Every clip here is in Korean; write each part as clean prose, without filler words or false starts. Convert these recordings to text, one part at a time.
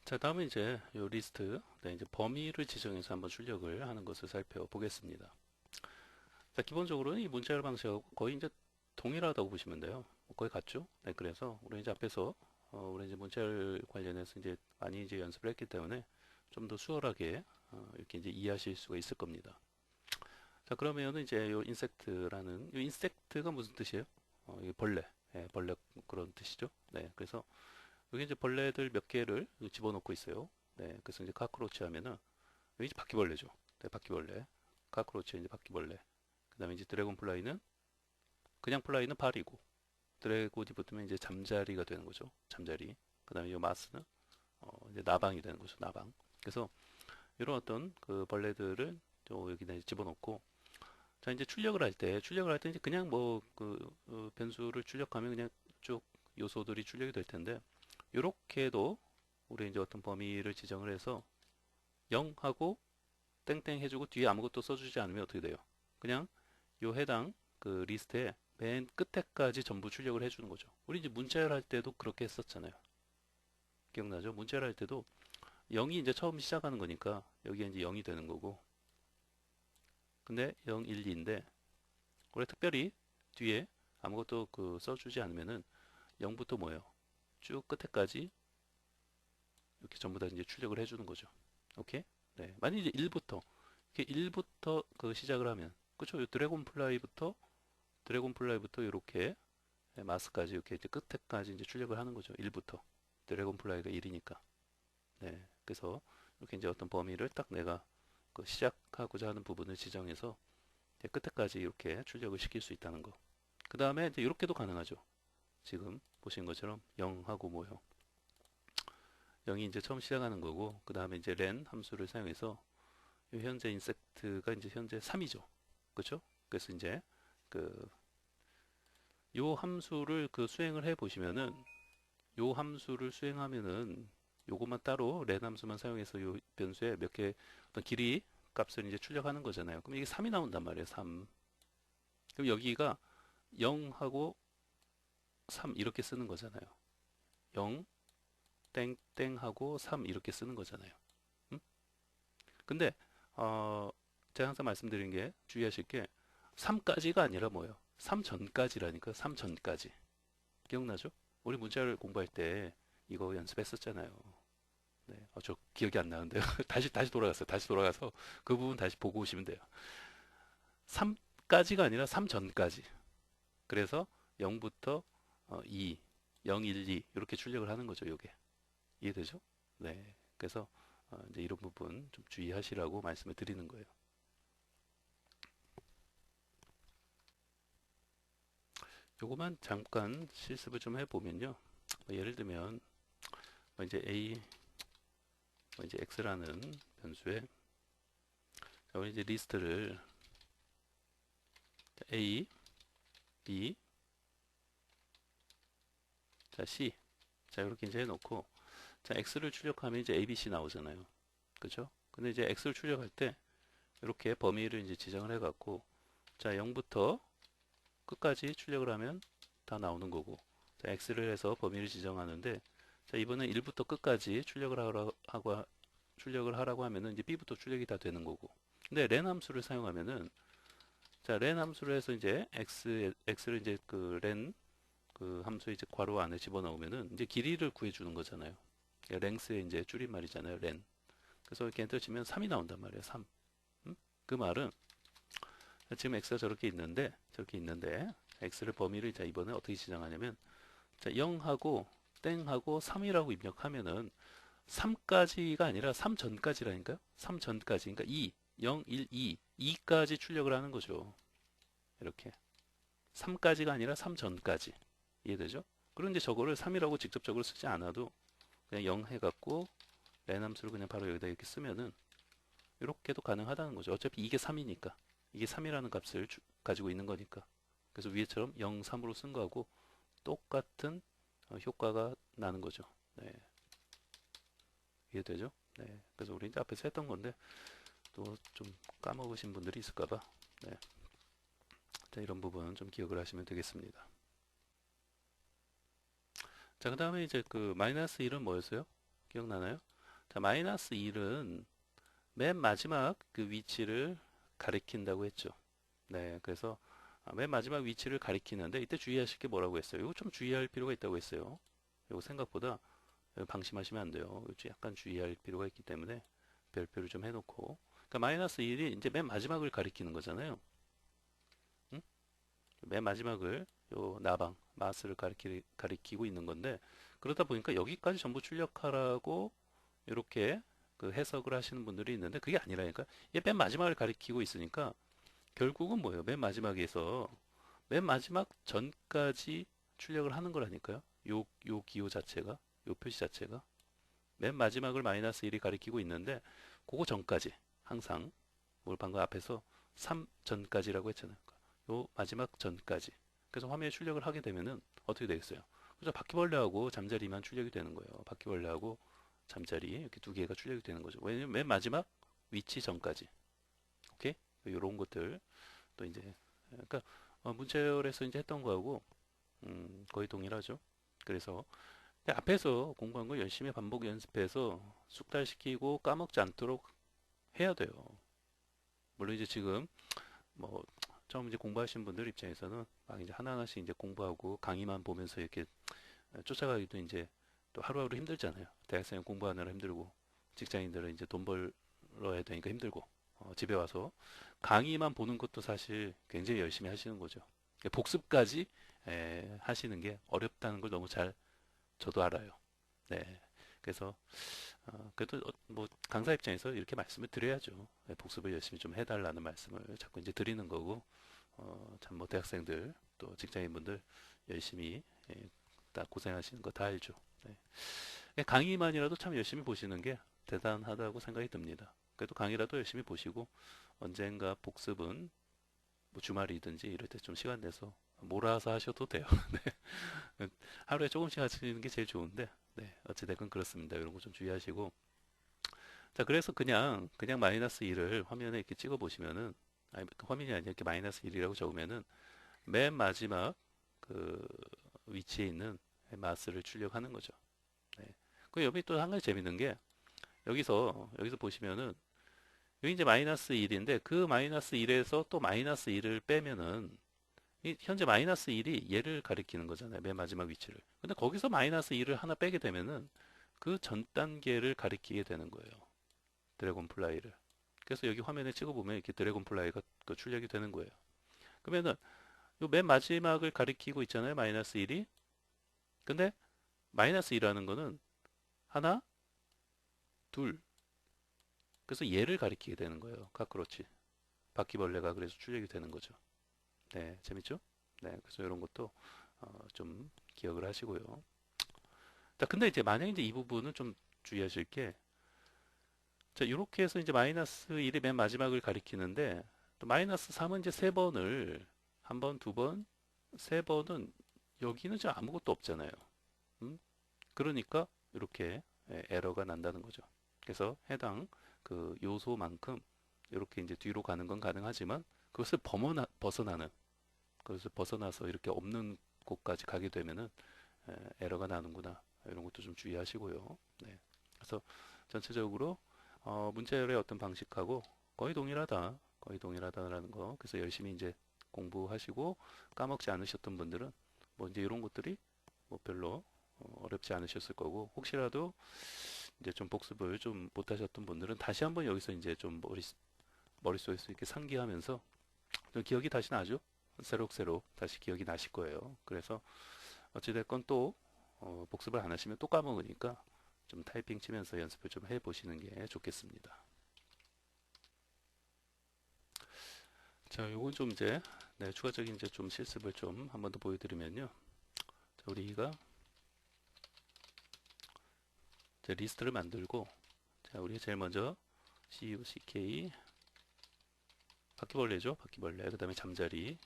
자, 다음은 이제 요 리스트, 네, 이제 범위를 지정해서 한번 출력을 하는 것을 살펴보겠습니다. 자, 기본적으로는 이 문자열 방식하고 거의 이제 동일하다고 보시면 돼요. 거의 같죠? 네, 그래서 우리 이제 앞에서 우리 이제 문자열 관련해서 이제 많이 이제 연습을 했기 때문에 좀 더 수월하게 이렇게 이제 이해하실 수가 있을 겁니다. 자, 그러면은 이제 요 인섹트라는 요 인섹트가 무슨 뜻이에요? 이게 벌레, 예, 벌레 그런 뜻이죠. 네, 그래서 여기 이제 벌레들 몇 개를 집어넣고 있어요. 네, 그래서 이제 카크로치 하면은 여기 이제 바퀴벌레죠. 네, 바퀴벌레. 카크로치 이제 바퀴벌레. 그다음에 이제 드래곤 플라이는 그냥 플라이는 발이고 드래곤이 붙으면 이제 잠자리가 되는 거죠. 잠자리. 그다음에 이 마스는 이제 나방이 되는 거죠. 나방. 그래서 이런 어떤 그 벌레들을 여기다 이제 집어넣고 자 이제 출력을 할 때 이제 그냥 뭐 그 변수를 출력하면 그냥 쭉 요소들이 출력이 될 텐데 이렇게도 우리 이제 어떤 범위를 지정을 해서 0하고 땡땡 해주고 뒤에 아무것도 써주지 않으면 어떻게 돼요? 그냥 요 해당 그 리스트에 맨 끝에까지 전부 출력을 해주는 거죠. 우리 이제 문자열 할 때도 그렇게 했었잖아요. 기억나죠? 문자열 할 때도 0이 이제 처음 시작하는 거니까 여기에 이제 0이 되는 거고 근데 0, 1, 2인데 우리 특별히 뒤에 아무것도 그 써주지 않으면은 0부터 뭐예요? 쭉 끝에까지 이렇게 전부 다 이제 출력을 해주는 거죠. 오케이? 네. 만약 이제 1부터 이렇게 1부터 그 시작을 하면 그쵸? 드래곤플라이부터 이렇게 마스까지 이렇게 이제 끝에까지 이제 출력을 하는 거죠. 1부터 드래곤플라이가 1이니까. 네. 그래서 이렇게 이제 어떤 범위를 딱 내가 그 시작하고자 하는 부분을 지정해서 끝에까지 이렇게 출력을 시킬 수 있다는 거. 그 다음에 이제 이렇게도 가능하죠. 지금 보신 것처럼 0하고 뭐요? 0이 이제 처음 시작하는 거고, 그 다음에 이제 len 함수를 사용해서 현재 인섹트가 이제 현재 3이죠. 그렇죠? 그래서 이제 그 요 함수를 그 수행을 해 보시면은 요 함수를 수행하면은 요것만 따로 len 함수만 사용해서 요 변수에 몇 개 어떤 길이 값을 이제 출력하는 거잖아요. 그럼 이게 3이 나온단 말이에요. 3. 그럼 여기가 0하고 3 이렇게 쓰는 거잖아요. 0 땡땡하고 3 이렇게 쓰는 거잖아요. 음? 근데 어, 제가 항상 말씀드린 게 주의하실 게 3까지가 아니라 뭐예요? 3 전까지라니까 3 전까지. 기억나죠? 우리 문자를 공부할 때 이거 연습했었잖아요. 네. 저 기억이 안 나는데요. 다시 돌아갔어요. 다시 돌아가서 그 부분 다시 보고 오시면 돼요. 3까지가 아니라 3 전까지. 그래서 0부터 2, 0, 1, 2 이렇게 출력을 하는 거죠. 요게. 이해되죠? 네. 그래서 이제 이런 부분 좀 주의하시라고 말씀을 드리는 거예요. 요거만 잠깐 실습을 좀 해보면요. 뭐 예를 들면 뭐 이제 a 뭐 이제 x라는 변수에 자, 우리 이제 리스트를 a, b, 자 c 자 이렇게 이제 해놓고 자 x를 출력하면 이제 a, b, c 나오잖아요. 그죠? 근데 이제 x를 출력할 때 이렇게 범위를 이제 지정을 해갖고 자 0부터 끝까지 출력을 하면 다 나오는 거고 자 x를 해서 범위를 지정하는데 자 이번엔 1부터 끝까지 출력을 하라고 하면은 이제 b부터 출력이 다 되는 거고 근데 len 함수를 사용하면은 자 len 함수를 해서 이제 x를 이제 그 len 그 함수 이제 괄호 안에 집어넣으면은 이제 길이를 구해주는 거잖아요. 랭스의 이제 줄임말이잖아요. len. 그래서 이렇게 엔터 치면 3이 나온단 말이에요. 3. 그 말은 지금 x가 저렇게 있는데 x를 범위를 자 이번에 어떻게 지정하냐면 자 0하고 땡하고 3이라고 입력하면은 3까지가 아니라 3 전까지라니까요. 3 전까지. 그러니까 2, 0, 1, 2, 2까지 출력을 하는 거죠. 이렇게. 3까지가 아니라 3 전까지. 이해되죠? 그런데 저거를 3이라고 직접적으로 쓰지 않아도 그냥 0 해갖고 len 함수를 그냥 바로 여기다 이렇게 쓰면은 이렇게도 가능하다는 거죠. 어차피 이게 3이니까. 이게 3이라는 값을 가지고 있는 거니까. 그래서 위에처럼 0, 3으로 쓴 거하고 똑같은 효과가 나는 거죠. 네. 이해되죠? 네. 그래서 우리 이제 앞에서 했던 건데 또 좀 까먹으신 분들이 있을까봐. 네. 자, 이런 부분 좀 기억을 하시면 되겠습니다. 자, 그 다음에 이제 그 마이너스 1은 뭐였어요? 기억나나요? 자, 마이너스 1은 맨 마지막 그 위치를 가리킨다고 했죠. 네, 그래서 맨 마지막 위치를 가리키는데 이때 주의하실 게 뭐라고 했어요? 이거 좀 주의할 필요가 있다고 했어요. 이거 생각보다 방심하시면 안 돼요. 이거 약간 주의할 필요가 있기 때문에 별표를 좀 해놓고. 그러니까 마이너스 1이 이제 맨 마지막을 가리키는 거잖아요. 응? 맨 마지막을 요 나방 마스를 가리키고 있는 건데 그러다 보니까 여기까지 전부 출력하라고 이렇게 그 해석을 하시는 분들이 있는데 그게 아니라니까. 얘 맨 마지막을 가리키고 있으니까 결국은 뭐예요? 맨 마지막에서 맨 마지막 전까지 출력을 하는 거라니까요. 요 기호 자체가, 요 표시 자체가 맨 마지막을 마이너스 1이 가리키고 있는데 그거 전까지 항상 뭘 방금 앞에서 3 전까지라고 했잖아요. 요 마지막 전까지. 그래서 화면에 출력을 하게 되면은 어떻게 되겠어요? 그래서 바퀴벌레하고 잠자리만 출력이 되는 거예요. 바퀴벌레하고 잠자리 이렇게 두 개가 출력이 되는 거죠. 왜냐면 맨 마지막 위치 전까지. 오케이? 이런 것들 또 이제 그러니까 문체열에서 이제 했던 거하고 거의 동일하죠. 그래서 앞에서 공부한 거 열심히 반복 연습해서 숙달시키고 까먹지 않도록 해야 돼요. 물론 이제 지금 뭐 처음 이제 공부하시는 분들 입장에서는 막 이제 하나하나씩 이제 공부하고 강의만 보면서 이렇게 쫓아가기도 이제 또 하루하루 힘들잖아요. 대학생은 공부하느라 힘들고 직장인들은 이제 돈 벌어야 되니까 힘들고 집에 와서 강의만 보는 것도 사실 굉장히 열심히 하시는 거죠. 복습까지 하시는 게 어렵다는 걸 너무 잘 저도 알아요. 네. 그래서 그래도 뭐 강사 입장에서 이렇게 말씀을 드려야죠. 복습을 열심히 좀 해달라는 말씀을 자꾸 이제 드리는 거고 참 뭐 대학생들 또 직장인분들 열심히 다 고생하시는 거 다 알죠. 네. 강의만이라도 참 열심히 보시는 게 대단하다고 생각이 듭니다. 그래도 강의라도 열심히 보시고 언젠가 복습은 뭐 주말이든지 이럴 때 좀 시간 내서 몰아서 하셔도 돼요. 네. 하루에 조금씩 하시는 게 제일 좋은데 네. 어찌됐건 그렇습니다. 이런 거 좀 주의하시고 자 그래서 그냥 마이너스 1을 화면에 이렇게 찍어 보시면은 아니 화면이 아니라 이렇게 마이너스 1이라고 적으면은 맨 마지막 그 위치에 있는 마스를 출력하는 거죠. 네. 그 여기 또 한 가지 재밌는 게 여기서 보시면은 여기 이제 마이너스 1인데 그 마이너스 1에서 또 마이너스 1을 빼면은 현재 마이너스 1이 얘를 가리키는 거잖아요. 맨 마지막 위치를. 근데 거기서 마이너스 1을 하나 빼게 되면은 그 전 단계를 가리키게 되는 거예요. 드래곤플라이를. 그래서 여기 화면에 찍어보면 이렇게 드래곤플라이가 그 출력이 되는 거예요. 그러면은 요 맨 마지막을 가리키고 있잖아요. 마이너스 1이. 근데 마이너스 1이라는 거는 하나, 둘. 그래서 얘를 가리키게 되는 거예요. 카크로치. 바퀴벌레가 그래서 출력이 되는 거죠. 네, 재밌죠? 네, 그래서 이런 것도 좀 기억을 하시고요. 자, 근데 이제 만약 이제 이 부분은 좀 주의하실 게, 자, 이렇게 해서 이제 마이너스 1이 맨 마지막을 가리키는데, 또 마이너스 3은 이제 세 번을, 한 번, 두 번, 세 번은 여기는 지금 아무것도 없잖아요. 음? 그러니까 이렇게 에러가 난다는 거죠. 그래서 해당 그 요소만큼 이렇게 이제 뒤로 가는 건 가능하지만 그것을 벗어나는 그것을 벗어나서 이렇게 없는 곳까지 가게 되면은 에러가 나는구나. 이런 것도 좀 주의하시고요. 네. 그래서 전체적으로 문제열의 어떤 방식하고 거의 동일하다. 거의 동일하다라는 거. 그래서 열심히 이제 공부하시고 까먹지 않으셨던 분들은 뭐 이제 이런 것들이 뭐 별로 어렵지 않으셨을 거고 혹시라도 이제 좀 복습을 좀 못하셨던 분들은 다시 한번 여기서 이제 좀 머릿속에서 이렇게 상기하면서 좀 기억이 다시 나죠? 새록새록 다시 기억이 나실 거예요. 그래서 어찌됐건 또 복습을 안 하시면 또 까먹으니까 좀 타이핑 치면서 연습을 좀 해보시는 게 좋겠습니다. 자, 요건 좀 이제 네, 추가적인 이제 좀 실습을 좀 한 번 더 보여드리면요. 자, 우리가 이제 리스트를 만들고 자, 우리가 제일 먼저 CUCK 바퀴벌레죠. 바퀴벌레. 그 다음에 잠자리.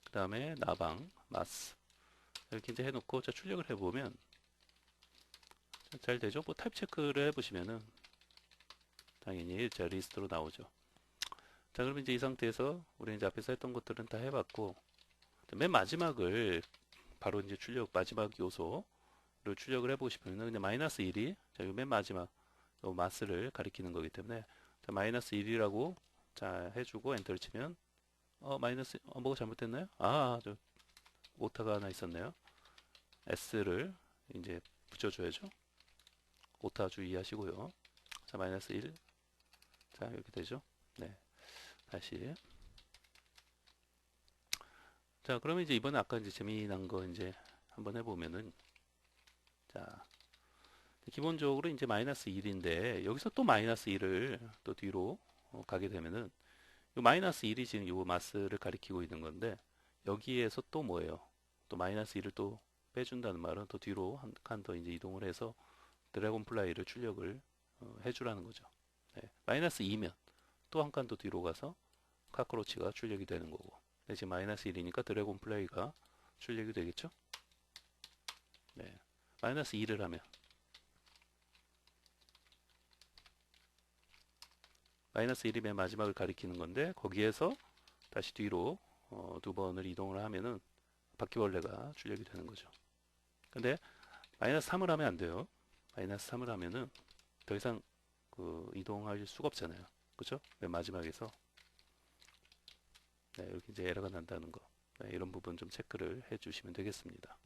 그 다음에 나방, 마스. 이렇게 이제 해놓고 자, 출력을 해보면 잘 되죠? 뭐 타입 체크를 해보시면은 당연히 자, 리스트로 나오죠. 자, 그러면 이제 이 상태에서 우리 이제 앞에서 했던 것들은 다 해봤고 맨 마지막을 바로 이제 출력 마지막 요소 출력을 해보고 싶으면 그냥 마이너스 1이 자, 맨 마지막 요 마스를 가리키는 거기 때문에 자, 마이너스 1이라고 자 해주고 엔터를 치면 마이너스 뭐가 잘못됐나요? 저 오타가 하나 있었네요. S를 이제 붙여줘야죠. 오타 주의하시고요. 자 마이너스 1. 자 이렇게 되죠. 네, 다시. 자 그러면 이제 이번에 아까 이제 재미난 거 이제 한번 해보면은 자 기본적으로 이제 마이너스 1인데 여기서 또 마이너스 1을 또 뒤로 가게 되면은 요 마이너스 1이 지금 요 마스를 가리키고 있는 건데 여기에서 또 뭐예요? 또 마이너스 1을 또 빼준다는 말은 또 뒤로 한 칸 더 이제 이동을 해서 드래곤플라이를 출력을 해주라는 거죠. 네, 마이너스 2면 또 한 칸 더 뒤로 가서 카크로치가 출력이 되는 거고 네, 지금 마이너스 1이니까 드래곤플라이가 출력이 되겠죠? 네, 마이너스 2를 하면 마이너스 1이 맨 마지막을 가리키는 건데 거기에서 다시 뒤로 두 번을 이동을 하면은 바퀴벌레가 출력이 되는 거죠. 근데 마이너스 3을 하면 안 돼요. 마이너스 3을 하면은 더 이상 그 이동할 수가 없잖아요. 그죠? 맨 마지막에서 네, 이렇게 이제 에러가 난다는 거. 네, 이런 부분 좀 체크를 해 주시면 되겠습니다.